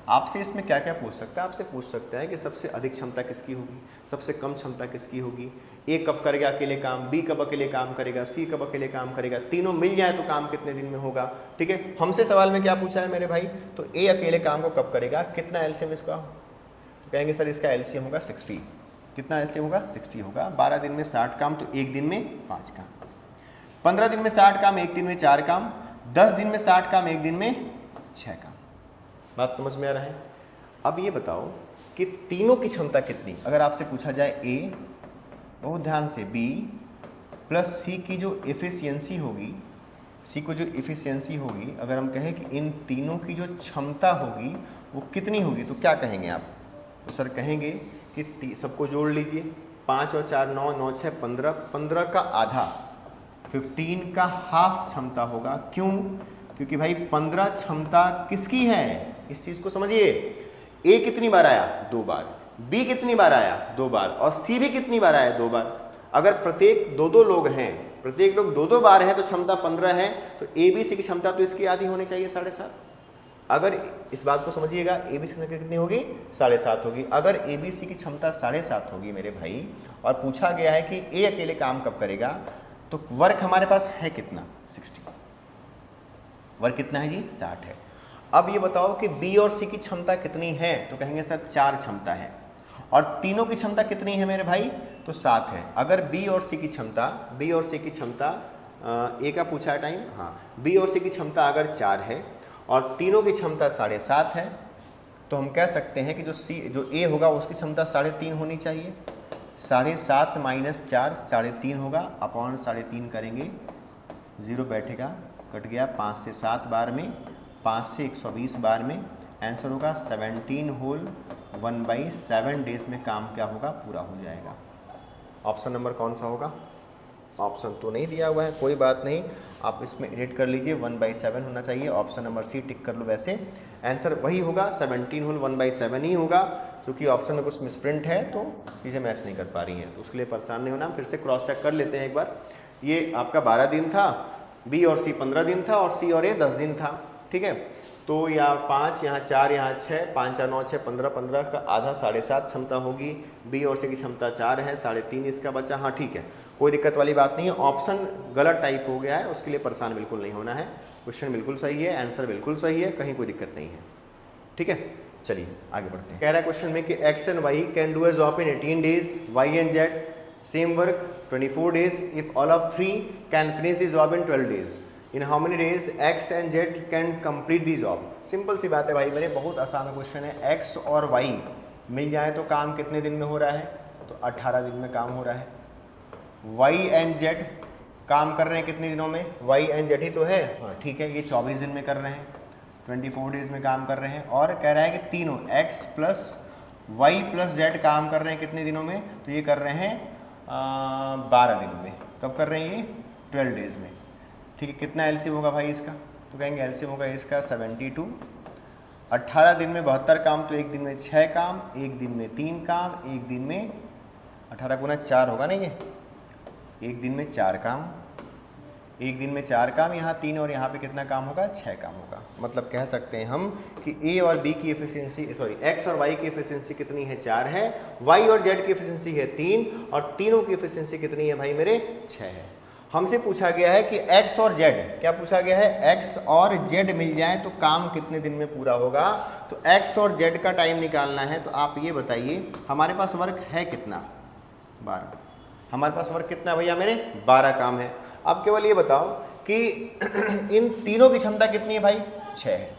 आपसे इसमें क्या क्या पूछ सकता है, आपसे पूछ सकता है कि सबसे अधिक क्षमता किसकी होगी, सबसे कम क्षमता किसकी होगी, ए कब करेगा अकेले काम, बी कब अकेले काम करेगा, सी कब अकेले काम करेगा, तीनों मिल जाए तो काम कितने दिन में होगा। ठीक है, हमसे सवाल में क्या पूछा है मेरे भाई, तो ए अकेले काम को कब करेगा, कितना एलसीएम इसका, तो कहेंगे सर इसका एलसीएम होगा 60। कितना एलसीएम होगा, 60 होगा। 12 दिन में 60 काम, तो एक दिन में 5 काम। 15 दिन में 60 काम, एक दिन में 4 काम। 10 दिन में 60 काम, एक दिन में 6 काम। बात समझ में आ रहा है? अब ये बताओ कि तीनों की क्षमता कितनी, अगर आपसे पूछा जाए ए, बहुत ध्यान से, बी प्लस सी की जो एफिशिएंसी होगी, सी को जो एफिशिएंसी होगी, अगर हम कहें कि इन तीनों की जो क्षमता होगी वो कितनी होगी, तो क्या कहेंगे आप? तो सर कहेंगे कि सबको जोड़ लीजिए, 5 और 4 9, 9 6 15, 15 का आधा, 15 का हाफ क्षमता होगा। क्यों? क्योंकि भाई 15 क्षमता किसकी है, इस चीज को समझिए। ए कितनी बार आया, 2 बार, बी कितनी बार आया, 2 बार, और सी भी कितनी बार आया, 2 बार। अगर प्रत्येक 2-2 लोग हैं, प्रत्येक लोग 2-2 बार हैं, तो क्षमता 15 है, तो ए बी सी की क्षमता तो इसकी आधी होनी चाहिए, 7.5। अगर इस बात को समझिएगा, ए बी सी की कितनी होगी, 7.5 होगी। अगर ए बी सी की क्षमता 7.5 होगी मेरे भाई, और पूछा गया है कि ए अकेले काम कब करेगा, तो वर्क हमारे पास है कितना, 60। वर्क कितना है जी, 60 है। अब ये बताओ कि बी और सी की क्षमता कितनी है, तो कहेंगे सर 4 क्षमता है। और तीनों की क्षमता कितनी है मेरे भाई, तो 7 है। अगर बी और सी की क्षमता, बी और सी की क्षमता, ए का पूछा है टाइम, हाँ, बी और सी की क्षमता अगर 4 है और तीनों की क्षमता 7.5 है, तो हम कह सकते हैं कि जो ए होगा उसकी क्षमता 3.5 होनी चाहिए। 7.5 माइनस 4 3.5 होगा, अपॉन 3.5 करेंगे, 0 बैठेगा, कट गया 5 से 7 बार में, 5 से 120 बार में, आंसर होगा 17 होल 1/7 डेज में काम क्या होगा, पूरा हो जाएगा। ऑप्शन नंबर कौन सा होगा? ऑप्शन तो नहीं दिया हुआ है, कोई बात नहीं, आप इसमें एडिट कर लीजिए, 1/7 होना चाहिए। ऑप्शन नंबर सी टिक कर लो, वैसे आंसर वही होगा, 17 होल 1/7 ही होगा। क्योंकि ऑप्शन में कुछ मिसप्रिंट है तो चीज़ें मैच नहीं कर पा रही हैं, तो उसके लिए परेशान नहीं होना। फिर से क्रॉस चेक कर लेते हैं एक बार। ये आपका 12 दिन था, बी और सी 15 दिन था, और सी और ए 10 दिन था। ठीक है, तो यहाँ 5, यहाँ 4, यहाँ 6, 5 4 9 6 15, 15 का आधा 7.5 क्षमता होगी। बी और सी की क्षमता 4 है, 3.5 इसका बचा। हाँ ठीक है, कोई दिक्कत वाली बात नहीं है। ऑप्शन गलत टाइप हो गया है, उसके लिए परेशान बिल्कुल नहीं होना है। क्वेश्चन बिल्कुल सही है, आंसर बिल्कुल सही है, कहीं कोई दिक्कत नहीं है। ठीक है, चलिए आगे बढ़ते हैं। कह रहा है क्वेश्चन में कि X and Y can do a job in 18 days, Y and Z same work 24 days if all of 3 can finish the job in 12 days. In how many days X and Z can complete the job. Simple सी बात है भाई मेरे, बहुत आसान क्वेश्चन है। एक्स और वाई मिल जाए तो काम कितने दिन में हो रहा है, तो 18 दिन में काम हो रहा है। वाई एंड जेड काम कर रहे हैं कितने दिनों में, वाई एंड जेड ही तो है, हाँ ठीक है, ये 24 दिन में कर रहे हैं, 24 डेज में काम कर रहे हैं। और कह रहा है कि तीनों X plus Y plus Z काम कर रहे हैं कितने दिनों में, तो ये कर रहे हैं 12 दिनों में। कब कर रहे हैं ये, 12 डेज में। ठीक है, कितना एलसीएम होगा भाई इसका, तो कहेंगे एलसीएम होगा इसका 72 18 दिन में 72 काम, तो एक दिन में 6 काम, एक दिन में 3 काम, एक दिन में 18 गुना 4 होगा ना ये, एक दिन में 4 काम, एक दिन में 4 काम, यहाँ 3 और यहाँ पे कितना काम होगा, 6 काम होगा। मतलब कह सकते हैं हम कि ए और बी की एफिशिएंसी, सॉरी एक्स और वाई की एफिशिएंसी कितनी है, 4 है, वाई और जेड की एफिशिएंसी है 3, और तीनों की एफिशिएंसी कितनी है भाई मेरे, 6 है। हमसे पूछा गया है कि एक्स और जेड, क्या पूछा गया है, एक्स और जेड मिल जाए तो काम कितने दिन में पूरा होगा। तो एक्स और जेड का टाइम निकालना है, तो आप ये बताइए हमारे पास वर्क है कितना, 12। हमारे पास वर्क कितना भैया मेरे, 12 काम है। अब केवल ये बताओ कि इन तीनों की क्षमता कितनी है भाई, 6 है।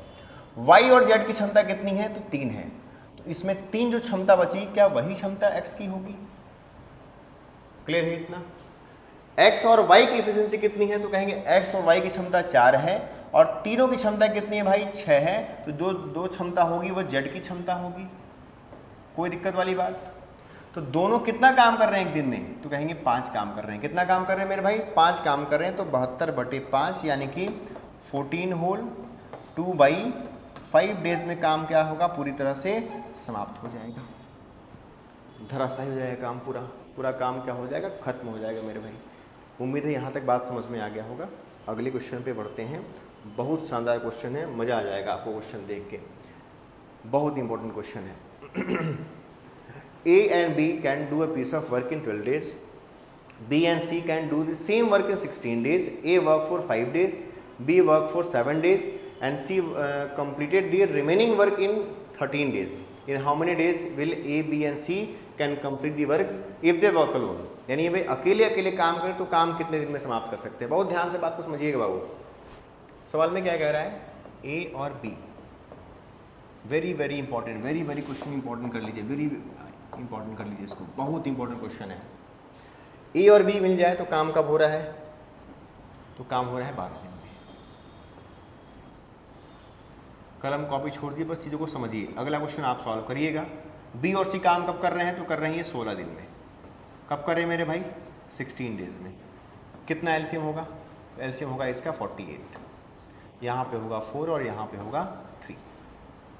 वाई और जेड की क्षमता कितनी है, तो 3 है। तो इसमें 3 जो क्षमता बची, क्या वही क्षमता एक्स की होगी। क्लियर है इतना। एक्स और वाई की एफिशिएंसी कितनी है, तो कहेंगे एक्स और वाई की क्षमता 4 है, और तीनों की क्षमता कितनी है भाई, 6 है। तो दो क्षमता होगी वो जेड की क्षमता होगी, कोई दिक्कत वाली बात। तो दोनों कितना काम कर रहे हैं एक दिन में, तो कहेंगे 5 काम कर रहे हैं। कितना काम कर रहे हैं मेरे भाई, 5 काम कर रहे हैं। तो 72/5 यानी कि 14 होल 2/5 डेज में काम क्या होगा, पूरी तरह से समाप्त हो जाएगा, धराशायी हो जाएगा काम, पूरा काम क्या हो जाएगा, खत्म हो जाएगा मेरे भाई। उम्मीद है यहाँ तक बात समझ में आ गया होगा। अगले क्वेश्चन पे बढ़ते हैं। बहुत शानदार क्वेश्चन है, मज़ा आ जाएगा आपको क्वेश्चन देख के, बहुत इंपॉर्टेंट क्वेश्चन है। A and B can do a piece of work in 12 days. B and C can do the same work in 16 days. A worked for 5 days, B worked for 7 days, and C completed their remaining work in 13 days. In how many days will A, B and C can complete the work if they work alone? यानी भाई अकेले अकेले काम करें तो काम कितने दिन में समाप्त कर सकते हैं। बहुत ध्यान से बात को समझिएगा बाबू। सवाल में क्या कह रहा है, A और B, very very important, very very question important कर लीजिए, वेरी इंपॉर्टेंट कर लीजिए इसको, बहुत इंपॉर्टेंट क्वेश्चन है। ए और बी मिल जाए तो काम कब हो रहा है, तो काम हो रहा है 12 दिन में। कलम कॉपी छोड़ दिए, बस चीज़ों को समझिए। अगला क्वेश्चन आप सॉल्व करिएगा। बी और सी काम कब कर रहे हैं, तो कर रहे हैं 16 दिन में। कब कर रहे हैं मेरे भाई, 16 डेज में। कितना एलसीएम होगा, एलसीएम होगा इसका 48, यहाँ पे होगा 4 और यहाँ पे होगा 3।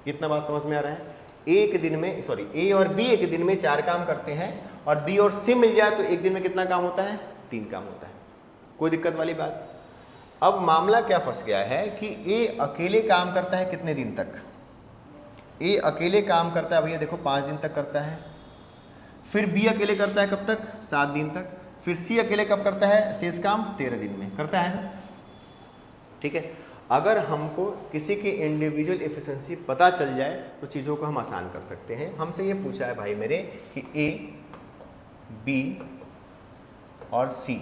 इतना बात समझ में आ रहा है। एक दिन में, सॉरी ए और बी एक दिन में 4 काम करते हैं, और बी और सी मिल जाए तो एक दिन में कितना काम होता है, 3 काम होता है, कोई दिक्कत वाली बात। अब मामला क्या फंस गया है कि ए अकेले काम करता है कितने दिन तक, ए अकेले काम करता है भैया देखो 5 दिन तक करता है, फिर बी अकेले करता है कब तक, 7 दिन तक, फिर सी अकेले कब करता है, शेष काम 13 दिन में करता है ना। ठीक है, अगर हमको किसी की इंडिविजुअल एफिशिएंसी पता चल जाए तो चीज़ों को हम आसान कर सकते हैं। हमसे ये पूछा है भाई मेरे कि ए, बी और सी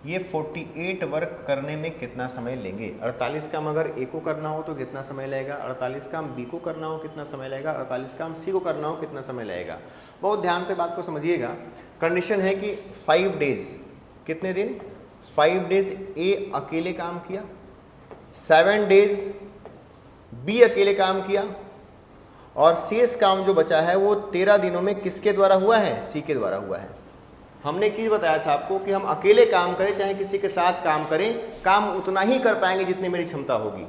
ये 48 वर्क करने में कितना समय लेंगे। 48 काम अगर ए को करना हो तो कितना समय लगेगा, 48 काम बी को करना हो कितना समय लगेगा, 48 काम सी को करना हो कितना समय लगेगा। बहुत ध्यान से बात को समझिएगा। कंडीशन है कि 5 डेज, कितने दिन, 5 डेज ए अकेले काम किया, 7 डेज बी अकेले काम किया, और शेष काम जो बचा है वो 13 दिनों में किसके द्वारा हुआ है, सी के द्वारा हुआ है। हमने एक चीज़ बताया था आपको कि हम अकेले काम करें चाहे किसी के साथ काम करें, काम उतना ही कर पाएंगे जितनी मेरी क्षमता होगी।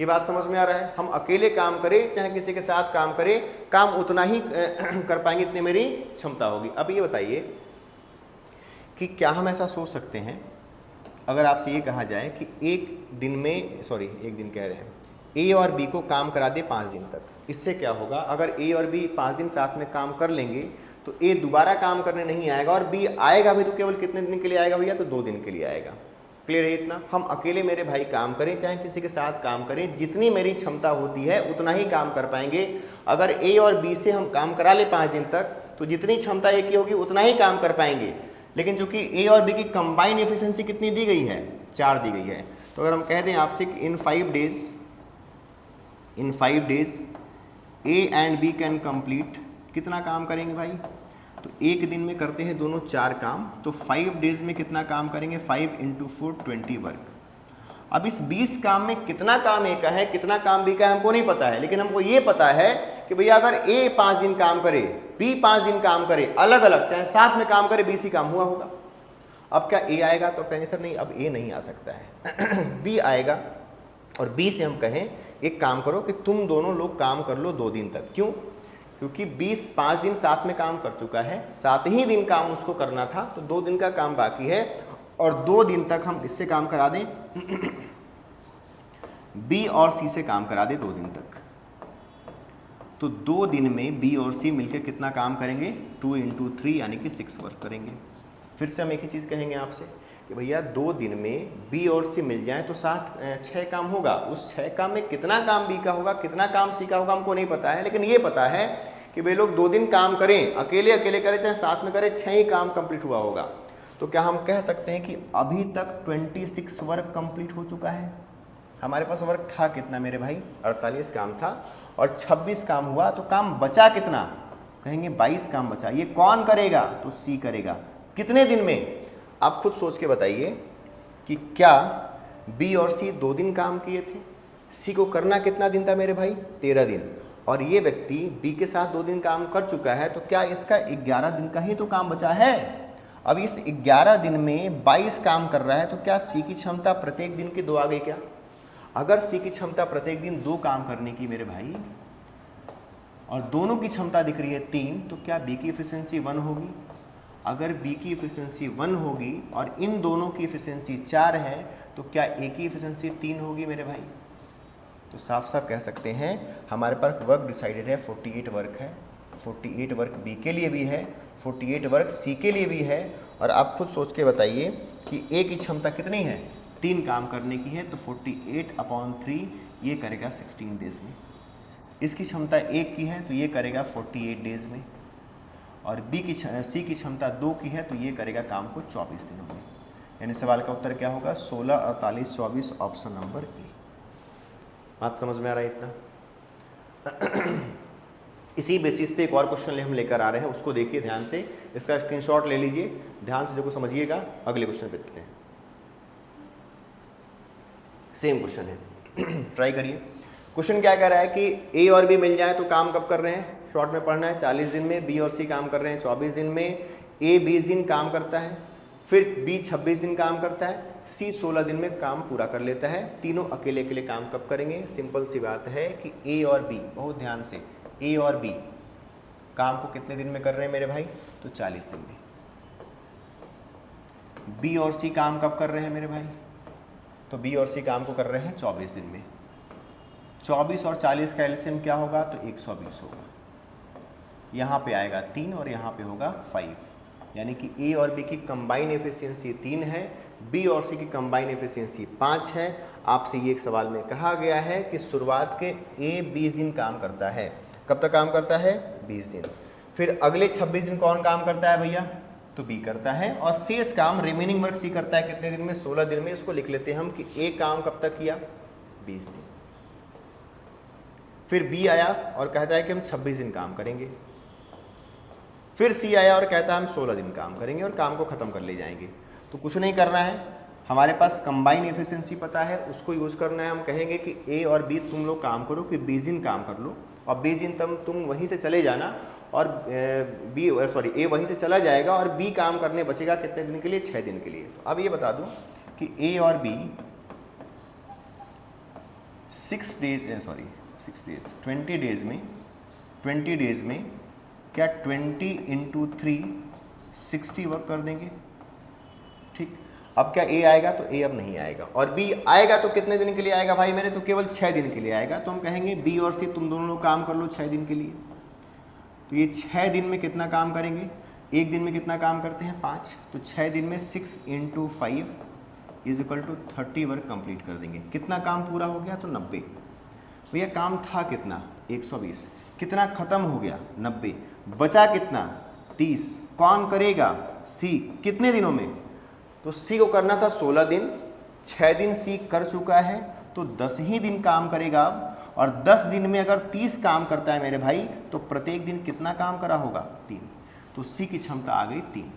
ये बात समझ में आ रहा है। हम अकेले काम करें चाहे किसी के साथ काम करें, काम उतना ही कर पाएंगे जितनी मेरी क्षमता होगी। अब ये बताइए कि क्या हम ऐसा सोच सकते हैं, अगर आपसे ये कहा जाए कि एक दिन में, सॉरी एक दिन कह रहे हैं, ए और बी को काम करा दे 5 दिन तक, इससे क्या होगा, अगर ए और बी 5 दिन साथ में काम कर लेंगे तो ए दोबारा काम करने नहीं आएगा, और बी आएगा भी तो केवल कितने दिन के लिए आएगा भैया, तो 2 दिन के लिए आएगा। क्लियर है इतना। हम अकेले मेरे भाई काम करें चाहे किसी के साथ काम करें, जितनी मेरी क्षमता होती है उतना ही काम कर पाएंगे। अगर ए और बी से हम काम करा ले 5 दिन तक तो जितनी क्षमता ए की होगी उतना ही काम कर पाएंगे। लेकिन चूंकि ए और बी की कंबाइन एफिशिएंसी कितनी दी गई है, 4 दी गई है, तो अगर हम कह दें आपसे कि in 5 days A and B can complete, कितना काम करेंगे भाई, तो एक दिन में करते हैं दोनों 4 काम, तो 5 डेज में कितना काम करेंगे, 5 × 4 20 वर्क। अब इस 20 काम में कितना काम ए का है कितना काम बी का है हमको नहीं पता है, लेकिन हमको ये पता है कि भैया अगर ए 5 दिन काम करे, बी 5 दिन काम करे, अलग अलग चाहे साथ में काम करे, 20 ही काम हुआ होगा। अब क्या ए आएगा, तो कहेंगे सर नहीं अब ए नहीं आ सकता है बी आएगा, और बी से हम कहें एक काम करो कि तुम दोनों लोग काम कर लो 2 दिन तक। क्यों? क्योंकि 5 दिन साथ में काम कर चुका है, 7 ही दिन काम उसको करना था, तो 2 दिन का काम बाकी है और 2 दिन तक हम इससे काम करा दें बी और सी से काम करा दें 2 दिन तक। तो 2 दिन में बी और सी मिलकर कितना काम करेंगे? 2 × 3 यानी कि 6 वर्क करेंगे। फिर से हम एक ही चीज़ कहेंगे आपसे कि भैया 2 दिन में बी और सी मिल जाए तो 6 काम होगा। उस 6 काम में कितना काम बी का होगा, कितना काम सी का होगा हमको नहीं पता है, लेकिन ये पता है कि वे लोग 2 दिन काम करें, अकेले अकेले करें चाहे साथ में करें, 6 ही काम कंप्लीट हुआ होगा। तो क्या हम कह सकते हैं कि अभी तक 26 वर्क कंप्लीट हो चुका है? हमारे पास वर्क था कितना मेरे भाई? 48 काम था और 26 काम हुआ, तो काम बचा कितना? कहेंगे 22 काम बचा। ये कौन करेगा? तो सी करेगा। कितने दिन में? आप खुद सोच के बताइए कि क्या बी और सी 2 दिन काम किए थे? सी को करना कितना दिन था मेरे भाई? 13 दिन। और ये व्यक्ति बी के साथ 2 दिन काम कर चुका है, तो क्या इसका 11 दिन का ही तो काम बचा है। अब इस 11 दिन में 22 काम कर रहा है, तो क्या सी की क्षमता प्रत्येक दिन की 2 आ गई क्या? अगर सी की क्षमता प्रत्येक दिन 2 काम करने की मेरे भाई और दोनों की क्षमता दिख रही है 3, तो क्या बी की एफिशिएंसी 1 होगी? अगर बी की एफिशिएंसी 1 होगी और इन दोनों की एफिशिएंसी 4 है, तो क्या ए की एफिशिएंसी 3 होगी मेरे भाई? तो साफ साफ कह सकते हैं हमारे पास वर्क डिसाइडेड है, 48 वर्क है। 48 वर्क बी के लिए भी है, 48 वर्क सी के लिए भी है। और आप खुद सोच के बताइए कि ए की क्षमता कितनी है? 3 काम करने की है, तो 48/3 ये करेगा 16 डेज में। इसकी क्षमता 1 की है तो ये करेगा 48 डेज में। और सी की क्षमता 2 की है तो ये करेगा काम को 24 दिनों में। यानी सवाल का उत्तर क्या होगा? 16, 48, 24, ऑप्शन नंबर ए। बात समझ में आ रहा है इतना? इसी बेसिस पे एक और क्वेश्चन हम लेकर आ रहे हैं, उसको देखिए ध्यान से, इसका स्क्रीनशॉट ले लीजिए, ध्यान से देखो, समझिएगा। अगले क्वेश्चन पे चलते हैं। सेम क्वेश्चन है ट्राई करिए। क्वेश्चन क्या कह रहा है कि ए और बी मिल जाए तो काम कब कर रहे हैं? शॉर्ट में पढ़ना है। 40 दिन में बी और सी काम कर रहे हैं 24 दिन में। ए 20 दिन काम करता है, फिर बी 26 दिन काम करता है, सी 16 दिन में काम पूरा कर लेता है। तीनों अकेले अकेले काम कब करेंगे? सिंपल सी बात है कि ए और बी, बहुत ध्यान से, ए और बी काम को कितने दिन में कर रहे हैं मेरे भाई? तो 40 दिन में। बी और सी काम कब कर रहे हैं मेरे भाई? तो बी और सी काम को कर रहे हैं 24 दिन में। 24 और 40 का एलसीएम क्या होगा? तो 120 होगा। यहाँ पे आएगा 3 और यहाँ पे होगा 5, यानी कि ए और बी की कंबाइन एफिशिएंसी 3 है, बी और सी की कंबाइन एफिशिएंसी 5 है। आपसे ये एक सवाल में कहा गया है कि शुरुआत के ए 20 दिन काम करता है। कब तक काम करता है? 20 दिन। फिर अगले 26 दिन कौन काम करता है भैया? तो बी करता है। और शेष काम रिमेनिंग वर्क सी करता है कितने दिन में? 16 दिन में। इसको लिख लेते हैं हम कि ए काम कब तक किया? 20 दिन। फिर बी आया और कहता है कि हम 26 दिन काम करेंगे। फिर सी आया और कहता है हम 16 दिन काम करेंगे और काम को ख़त्म कर ले जाएंगे। तो कुछ नहीं करना है, हमारे पास कंबाइन एफिशिएंसी पता है, उसको यूज़ करना है। हम कहेंगे कि ए और बी तुम लोग काम करो कि 20 दिन काम कर लो और 20 दिन तुम वहीं से चले जाना और ए वहीं से चला जाएगा और बी काम करने बचेगा कितने दिन के लिए? 6 दिन के लिए। तो अब ये बता दूं कि ए और बी 20 डेज में क्या 20 × 3 60 वर्क कर देंगे? ठीक। अब क्या ए आएगा? तो ए अब नहीं आएगा। और बी आएगा तो कितने दिन के लिए आएगा भाई मेरे? तो केवल 6 दिन के लिए आएगा। तो हम कहेंगे बी और सी तुम दोनों लोग काम कर लो 6 दिन के लिए। तो ये 6 दिन में कितना काम करेंगे? एक दिन में कितना काम करते हैं? 5। तो 6 दिन में 6 × 5 = 30 वर्क कंप्लीट कर देंगे। कितना काम पूरा हो गया? तो 90। भैया काम था कितना? 120। कितना खत्म हो गया? 90। बचा कितना? 30। कौन करेगा? सी। कितने दिनों में? तो सी को करना था 16 दिन, 6 दिन सी कर चुका है तो 10 ही दिन काम करेगा अब। और 10 दिन में अगर 30 काम करता है मेरे भाई तो प्रत्येक दिन कितना काम करा होगा? 3। तो सी की क्षमता आ गई 3।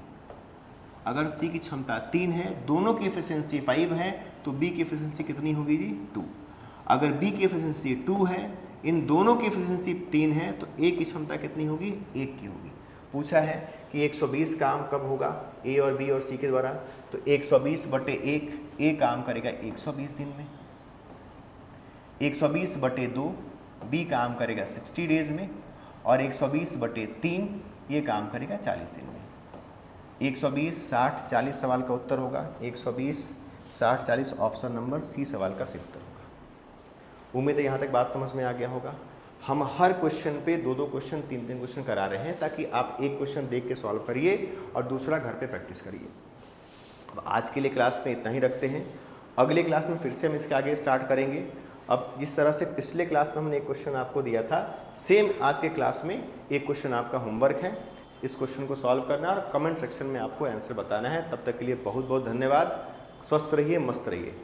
अगर सी की क्षमता 3 है, दोनों की एफिशिएंसी 5 है, तो बी की एफिशिएंसी कितनी होगी जी? 2। अगर बी की एफिशिएंसी 2 है, इन दोनों की एफिशिएंसी 3 है, तो ए की क्षमता कितनी होगी? 1 की होगी। पूछा है कि 120 काम कब होगा ए और बी और सी के द्वारा? तो 120/1, ए काम करेगा 120 दिन में। 120/2 बी काम करेगा 60 डेज में, और 120/3 ये काम करेगा 40 दिन में। 120, 60, 40 सवाल का उत्तर होगा। 120, 60, 40 ऑप्शन नंबर सी सवाल का सही उत्तर होगा। उम्मीद है यहाँ तक बात समझ में आ गया होगा। हम हर क्वेश्चन पे 2-2 क्वेश्चन, 3-3 क्वेश्चन करा रहे हैं ताकि आप एक क्वेश्चन देख के सॉल्व करिए और दूसरा घर पे प्रैक्टिस करिए। अब आज के लिए क्लास में इतना ही रखते हैं। अगले क्लास में फिर से हम इसके आगे स्टार्ट करेंगे। अब जिस तरह से पिछले क्लास में हमने एक क्वेश्चन आपको दिया था, सेम आज के क्लास में एक क्वेश्चन आपका होमवर्क है। इस क्वेश्चन को सॉल्व करना है और कमेंट सेक्शन में आपको आंसर बताना है। तब तक के लिए बहुत बहुत धन्यवाद। स्वस्थ रहिए, मस्त रहिए।